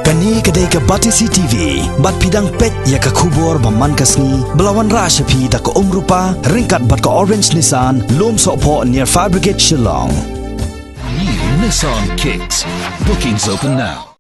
Kani kedai ke Batisi TV, bat pidang pet ya ke kubur baman kasni, belawan rashapi da ke rupa, ringkat bat ke orange Nissan, lom sokpo near Fire Brigade Shillong. New Nissan Kicks. Bookings open now.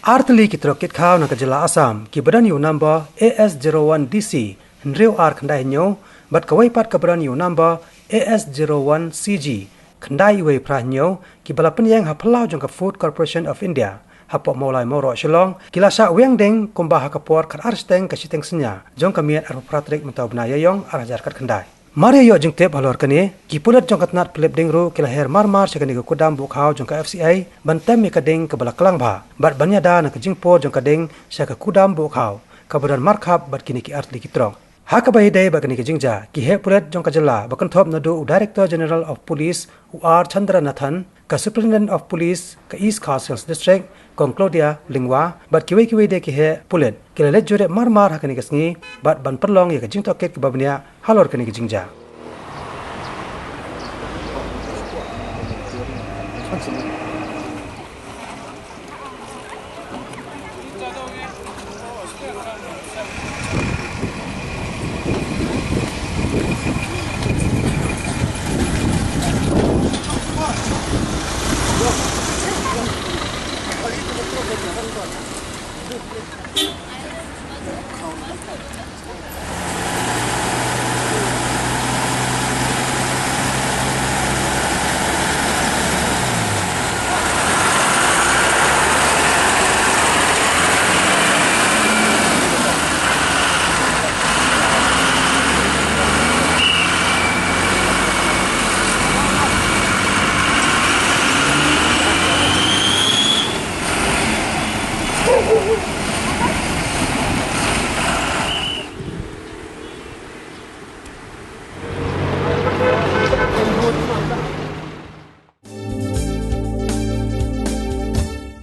Tylli ki Trok kit Khaw na Kajala Assam ki badan yu number AS01DC Nriu R khandai nyo bat kawai pat ka badan yu number AS01CG khandai wei pra nyo ki balapan yang haplau jong ka Food Corporation of India hapok maulai moro Shillong kila sa Wiang deng kumba hakapor khat arsteng ka siteng senya jong ka miat ar pratrik mentau bnaya yong arajar kat khandai Mari yo jeng tep halor kani ki pulat jong katnat plep ding ru kila her mar sekani ko kudam bu Khaw jong ka FCI bantem mi kading ke bala kelang ba bat banya da na jing po jong kading sa ka kudam bu Khaw ka badan markhap bat kini ki Tylli ki Trok ha ka bai dai ba kani ki jingja ki he pulat jong ka jala bakan thop na do Director General of Police UR Chandranathan ka Superintendent of Police ka East Khaw District Kong Claudia Lingwa bat kiwei de ki he pulet kila le jure mar hakani kasngi bat ban perlong ya ka jing toket ki babnya halor kani ki jingja